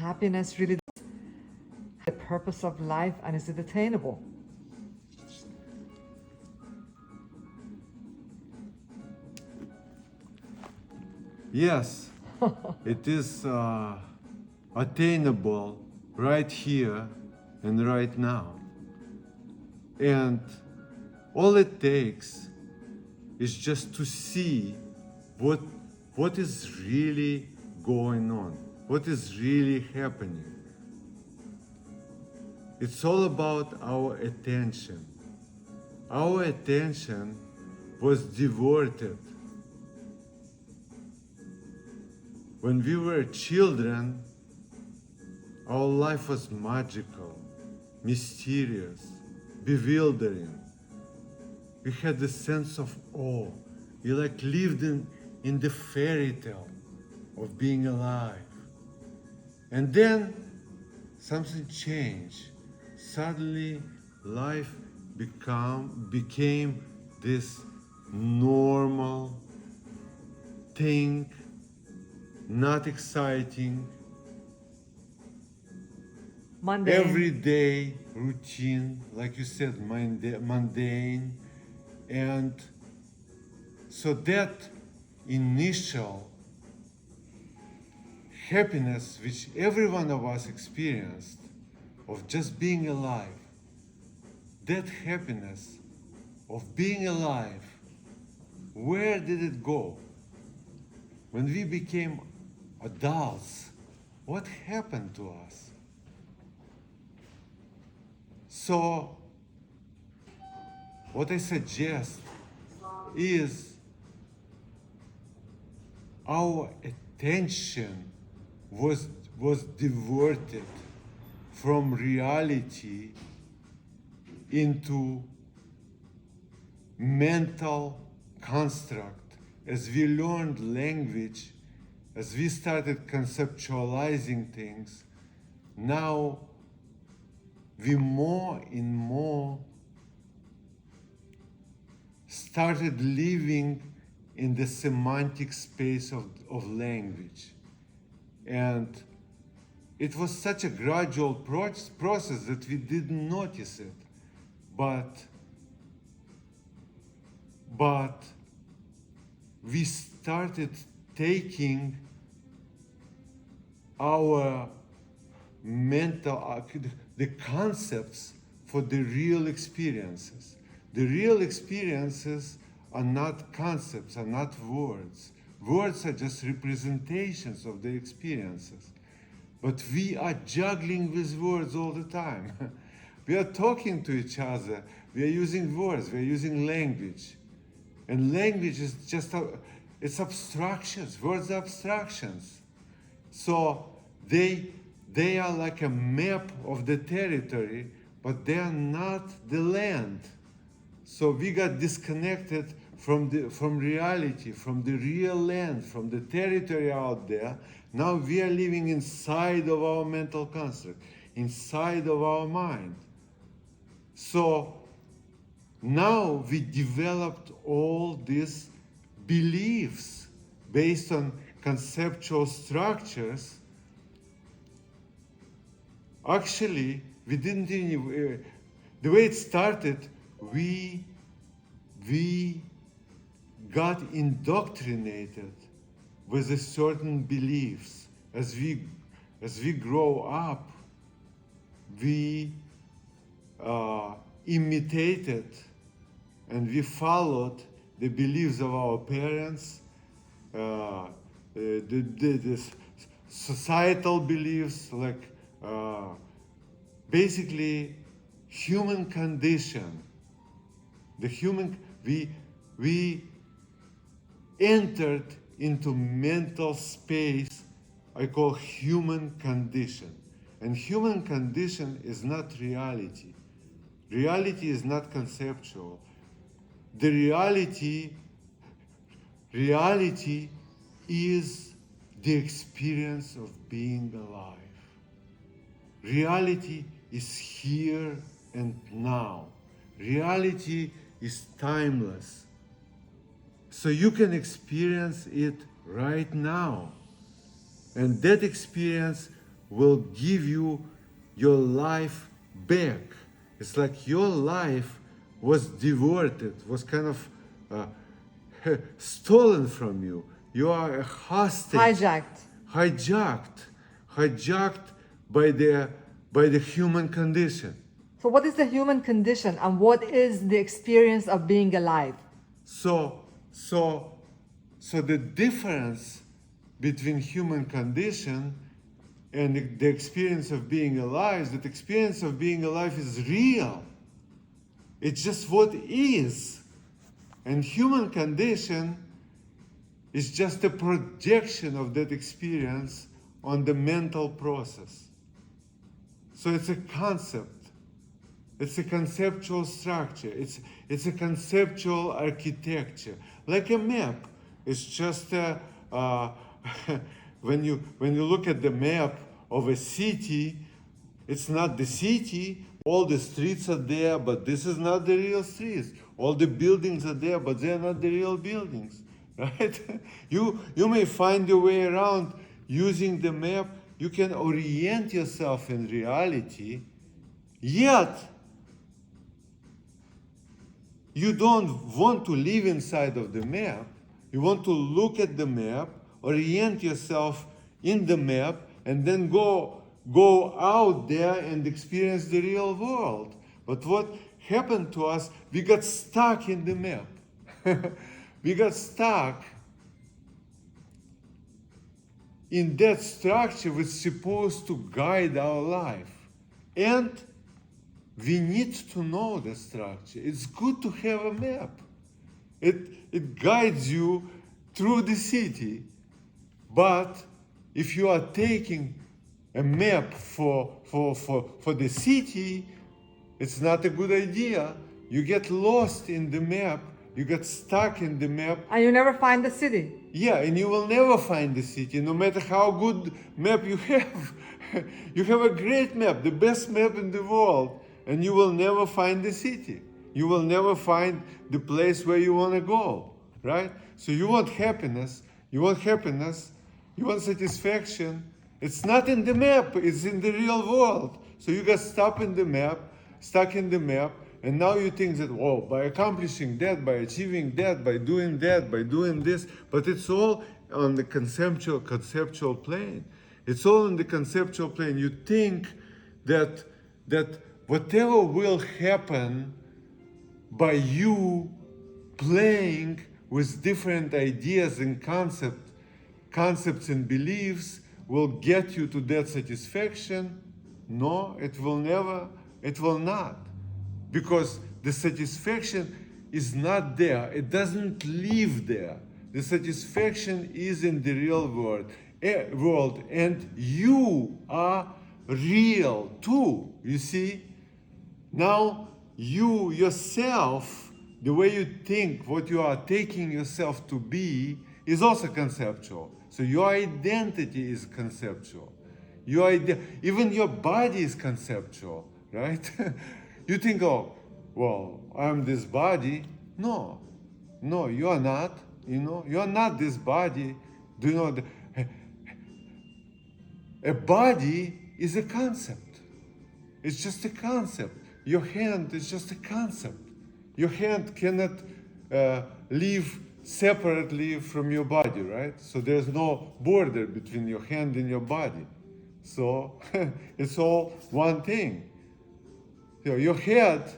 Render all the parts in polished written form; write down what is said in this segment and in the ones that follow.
happiness really does the purpose of life, and is it attainable? Yes, it is attainable right here and right now. And all it takes is just to see what is really going on, what is really happening. It's all about our attention. Our attention was diverted. When we were children, our life was magical, mysterious, bewildering. We had the sense of awe. We like lived in the fairy tale of being alive. And then something changed. Suddenly life became this normal thing, not exciting, Mundane. everyday routine, like you said, mundane. And so that initial happiness which every one of us experienced of just being alive, that happiness of being alive, where did it go? When we became adults, what happened to us? So, what I suggest is our attention was diverted from reality into mental construct. As we learned language, as we started conceptualizing things, now we more and more started living in the semantic space of language. And it was such a gradual process that we didn't notice it. But we started taking our mental, the concepts for the real experiences. The real experiences are not concepts, are not words. Words are just representations of the experiences. But we are juggling with words all the time. We are talking to each other. We are using words. We are using language. And language is just, it's abstractions. Words are abstractions. So they are like a map of the territory, but they are not the land. So we got disconnected from reality, from the real land, from the territory out there. Now we are living inside of our mental construct, inside of our mind. So now we developed all these beliefs based on conceptual structures. Actually, we didn't even, the way it started, we got indoctrinated with a certain beliefs. As we grow up, we imitated and we followed the beliefs of our parents, the societal beliefs, like basically human condition. We entered into mental space I call human condition. And human condition is not reality. Reality is not conceptual. The reality is the experience of being alive. Reality is here and now. Reality is timeless. So you can experience it right now. And that experience will give you your life back. It's like your life was diverted, was kind of stolen from you. You are a hostage. Hijacked by the human condition. So what is the human condition and what is the experience of being alive? So the difference between human condition and the experience of being alive is that experience of being alive is real. It's just what is. And human condition is just a projection of that experience on the mental process. So it's a concept. It's a conceptual structure. It's a conceptual architecture, like a map. It's just a, when you look at the map of a city, it's not the city. All the streets are there, but this is not the real streets. All the buildings are there, but they're not the real buildings, right? You may find your way around using the map. You can orient yourself in reality, yet you don't want to live inside of the map. You want to look at the map, orient yourself in the map, and then go out there and experience the real world. But what happened to us, we got stuck in the map. We got stuck in that structure which is supposed to guide our life. And we need to know the structure. It's good to have a map. It guides you through the city. But if you are taking a map for the city, it's not a good idea. You get lost in the map. You get stuck in the map. And you never find the city. Yeah, and you will never find the city, no matter how good map you have. You have a great map, the best map in the world, and you will never find the city. You will never find the place where you want to go, right? So you want happiness, you want satisfaction. It's not in the map, it's in the real world. So you got stuck in the map, and now you think that, oh, by accomplishing that, by achieving that, by doing this, but it's all on the conceptual plane. It's all in the conceptual plane. You think that whatever will happen by you playing with different ideas and concepts and beliefs will get you to that satisfaction. No, it will not. Because the satisfaction is not there. It doesn't live there. The satisfaction is in the real world, and you are real too, you see? Now, you yourself, the way you think, what you are taking yourself to be, is also conceptual. So your identity is conceptual. Even your body is conceptual, right? You think, oh, well, I'm this body. No, you are not. You are not this body. Do you know? A body is a concept. It's just a concept. Your hand is just a concept. Your hand cannot live separately from your body, right? So there's no border between your hand and your body. So it's all one thing. Your head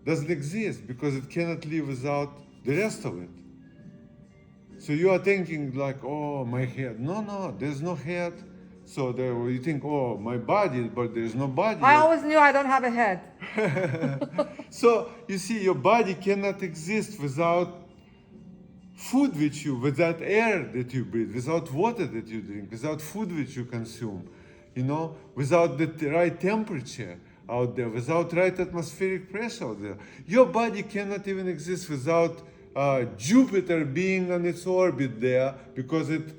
doesn't exist because it cannot live without the rest of it. So you are thinking like, oh, my head. No, there's no head. So you think, oh, my body, but there's no body. I always knew I don't have a head. So you see, your body cannot exist without food without air that you breathe, without water that you drink, without food which you consume, without the right temperature out there, without right atmospheric pressure out there. Your body cannot even exist without Jupiter being on its orbit there, because it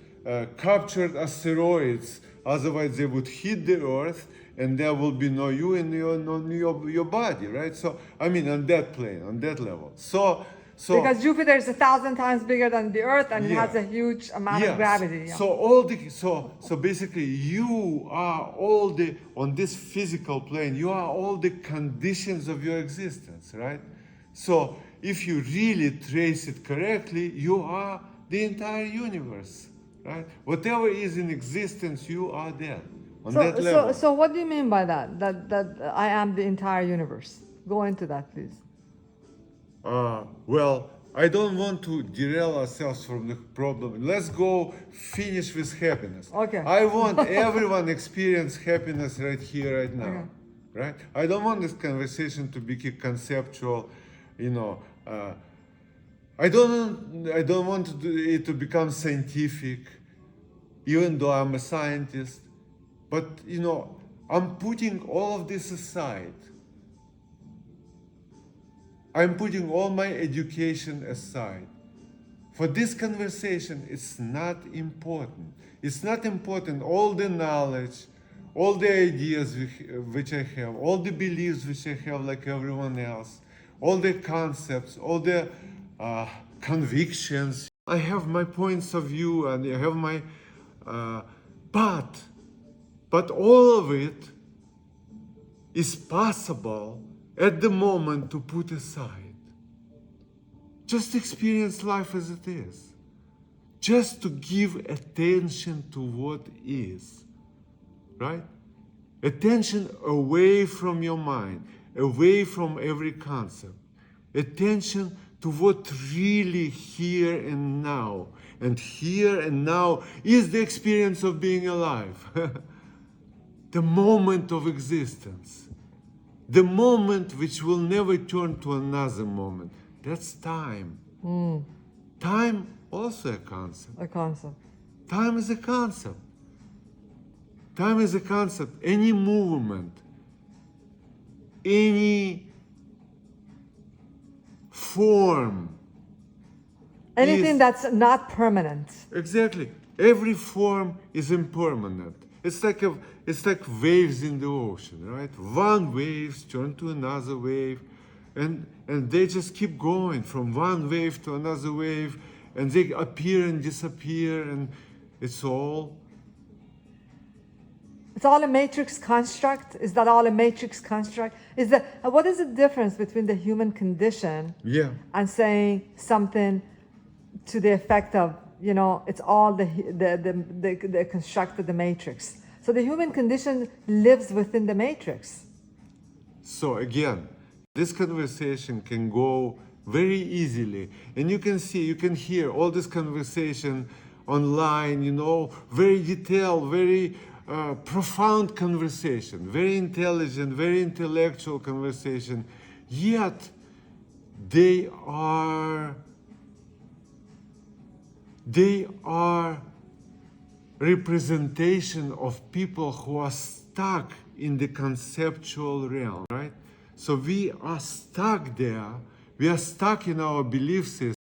captured asteroids. Otherwise, they would hit the Earth, and there will be no you in your body, right? So, I mean, on that plane, on that level. So So Because Jupiter is 1,000 times bigger than the Earth, and it has Yeah. a huge amount of Yes. gravity. Yeah. So basically you are all the on this physical plane, you are all the conditions of your existence, right? So if you really trace it correctly, you are the entire universe, right? Whatever is in existence, you are there on that level. So what do you mean by that? That I am the entire universe. Go into that, please. Well, I don't want to derail ourselves from the problem. Let's go finish with happiness. Okay. I want everyone experience happiness right here, right now. Okay. Right? I don't want this conversation to be conceptual, you know. I don't want it to become scientific, even though I'm a scientist. But you know, I'm putting all of this aside. I'm putting all my education aside. For this conversation, it's not important. It's not important all the knowledge, all the ideas which I have, all the beliefs which I have like everyone else, all the concepts, all the convictions. I have my points of view and I have my, but all of it is possible at the moment to put aside. Just experience life as it is. Just to give attention to what is, right? Attention away from your mind, away from every concept. Attention to what really here and now. And here and now is the experience of being alive. The moment of existence. The moment which will never turn to another moment. That's time. Time also a concept. A concept. Time is a concept. Time is a concept. Any movement, any form. Anything is- that's not permanent. Exactly. Every form is impermanent. It's like waves in the ocean, right? One wave turn to another wave, and they just keep going from one wave to another wave, and they appear and disappear, and it's all. It's all a matrix construct. Is that all a matrix construct? What is the difference between the human condition Yeah. and saying something to the effect of, you know, it's all the construct of the matrix. So the human condition lives within the matrix. So again, this conversation can go very easily, and you can see, you can hear all this conversation online, you know, very detailed, very profound conversation, very intelligent, very intellectual conversation, yet they are representation of people who are stuck in the conceptual realm, right? So we are stuck there. We are stuck in our belief system.